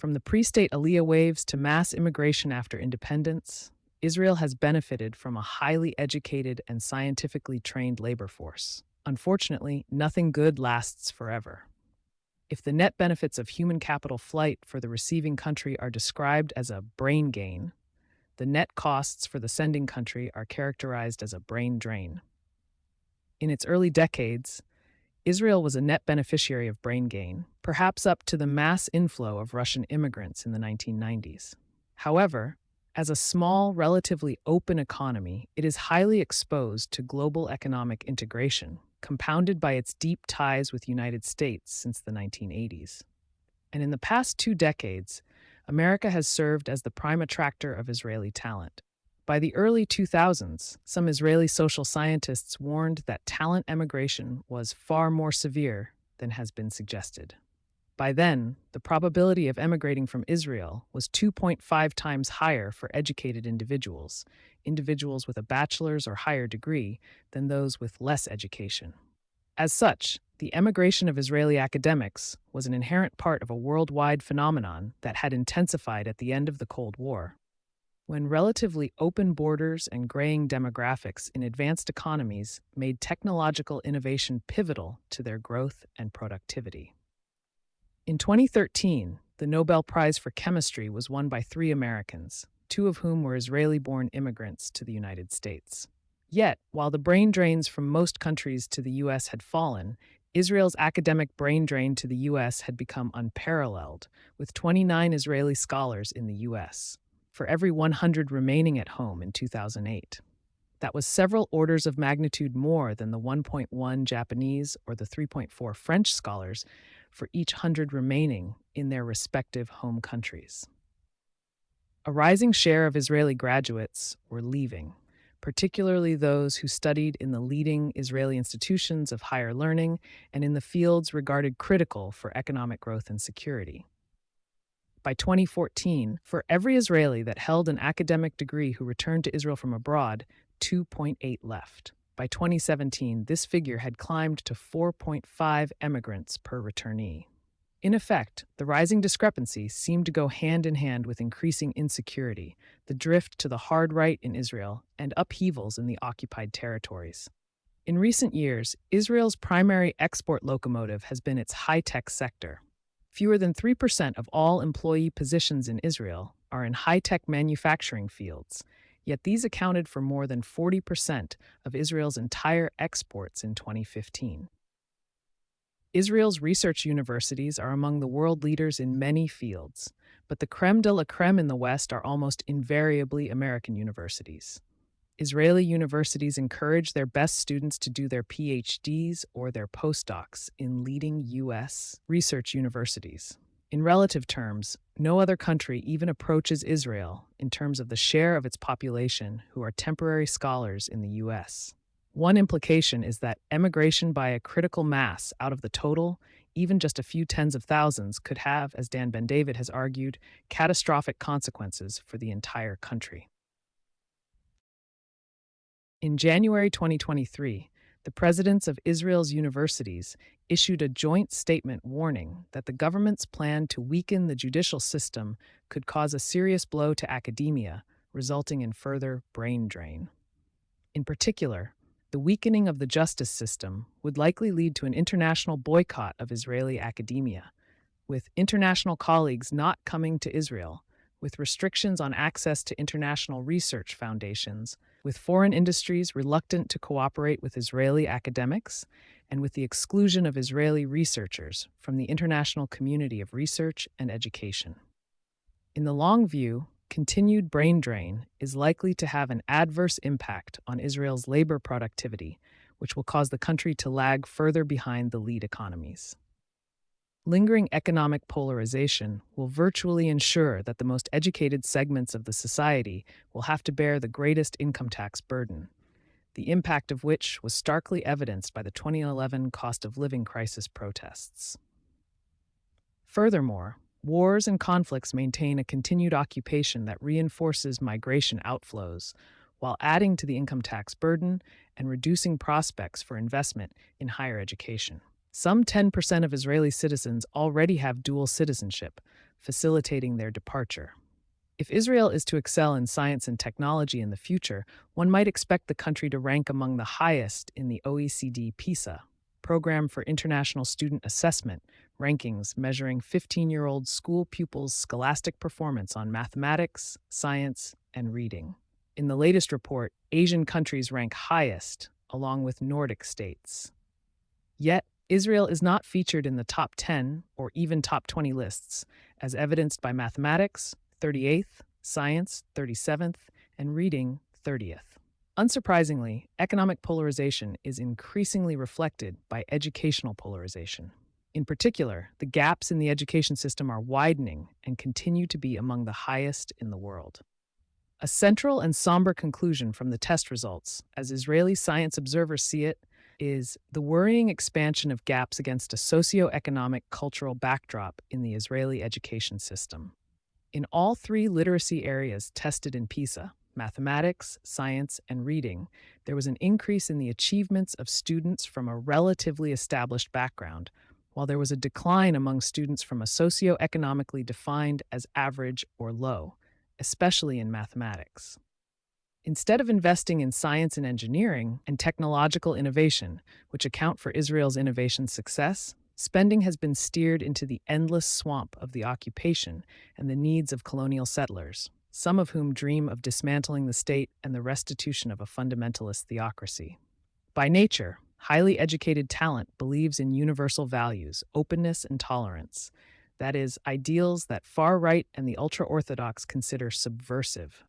From the pre-state Aliyah waves to mass immigration after independence, Israel has benefited from a highly educated and scientifically trained labor force. Unfortunately, nothing good lasts forever. If the net benefits of human capital flight for the receiving country are described as a brain gain, the net costs for the sending country are characterized as a brain drain. In its early decades, Israel was a net beneficiary of brain gain, perhaps up to the mass inflow of Russian immigrants in the 1990s. However, as a small, relatively open economy, it is highly exposed to global economic integration, compounded by its deep ties with the United States since the 1980s. And in the past 2 decades, America has served as the prime attractor of Israeli talent. By the early 2000s, some Israeli social scientists warned that talent emigration was far more severe than has been suggested. By then, the probability of emigrating from Israel was 2.5 times higher for educated individuals, individuals with a bachelor's or higher degree, than those with less education. As such, the emigration of Israeli academics was an inherent part of a worldwide phenomenon that had intensified at the end of the Cold War, when relatively open borders and graying demographics in advanced economies made technological innovation pivotal to their growth and productivity. In 2013, the Nobel Prize for Chemistry was won by 3 Americans, 2 of whom were Israeli-born immigrants to the United States. Yet, while the brain drains from most countries to the U.S. had fallen, Israel's academic brain drain to the U.S. had become unparalleled, with 29 Israeli scholars in the U.S., for every 100 remaining at home in 2008. That was several orders of magnitude more than the 1.1 Japanese or the 3.4 French scholars for each 100 remaining in their respective home countries. A rising share of Israeli graduates were leaving, particularly those who studied in the leading Israeli institutions of higher learning and in the fields regarded critical for economic growth and security. By 2014, for every Israeli that held an academic degree who returned to Israel from abroad, 2.8 left. By 2017, this figure had climbed to 4.5 emigrants per returnee. In effect, the rising discrepancy seemed to go hand in hand with increasing insecurity, the drift to the hard right in Israel, and upheavals in the occupied territories. In recent years, Israel's primary export locomotive has been its high-tech sector. Fewer than 3% of all employee positions in Israel are in high-tech manufacturing fields, yet these accounted for more than 40% of Israel's entire exports in 2015. Israel's research universities are among the world leaders in many fields, but the crème de la crème in the West are almost invariably American universities. Israeli universities encourage their best students to do their PhDs or their postdocs in leading U.S. research universities. In relative terms, no other country even approaches Israel in terms of the share of its population who are temporary scholars in the U.S. One implication is that emigration by a critical mass out of the total, even just a few tens of thousands, could have, as Dan Ben David has argued, catastrophic consequences for the entire country. In January 2023, the presidents of Israel's universities issued a joint statement warning that the government's plan to weaken the judicial system could cause a serious blow to academia, resulting in further brain drain. In particular, the weakening of the justice system would likely lead to an international boycott of Israeli academia, with international colleagues not coming to Israel, with restrictions on access to international research foundations, with foreign industries reluctant to cooperate with Israeli academics, and with the exclusion of Israeli researchers from the international community of research and education. In the long view, continued brain drain is likely to have an adverse impact on Israel's labor productivity, which will cause the country to lag further behind the lead economies. Lingering economic polarization will virtually ensure that the most educated segments of the society will have to bear the greatest income tax burden, the impact of which was starkly evidenced by the 2011 cost of living crisis protests. Furthermore, wars and conflicts maintain a continued occupation that reinforces migration outflows, while adding to the income tax burden and reducing prospects for investment in higher education. Some 10% of Israeli citizens already have dual citizenship, facilitating their departure. If Israel is to excel in science and technology in the future, one might expect the country to rank among the highest in the OECD PISA, Program for International Student Assessment, rankings measuring 15-year-old school pupils' scholastic performance on mathematics, science, and reading. In the latest report, Asian countries rank highest, along with Nordic states. Yet, Israel is not featured in the top 10 or even top 20 lists, as evidenced by mathematics, 38th, science, 37th, and reading, 30th. Unsurprisingly, economic polarization is increasingly reflected by educational polarization. In particular, the gaps in the education system are widening and continue to be among the highest in the world. A central and somber conclusion from the test results, as Israeli science observers see it, is the worrying expansion of gaps against a socio-economic cultural backdrop in the Israeli education system. In all three literacy areas tested in PISA, mathematics, science, and reading, there was an increase in the achievements of students from a relatively established background, while there was a decline among students from a socio-economically defined as average or low, especially in mathematics. Instead of investing in science and engineering and technological innovation, which account for Israel's innovation success, spending has been steered into the endless swamp of the occupation and the needs of colonial settlers, some of whom dream of dismantling the state and the restitution of a fundamentalist theocracy. By nature, highly educated talent believes in universal values, openness, and tolerance. That is, ideals that far-right and the ultra-Orthodox consider subversive.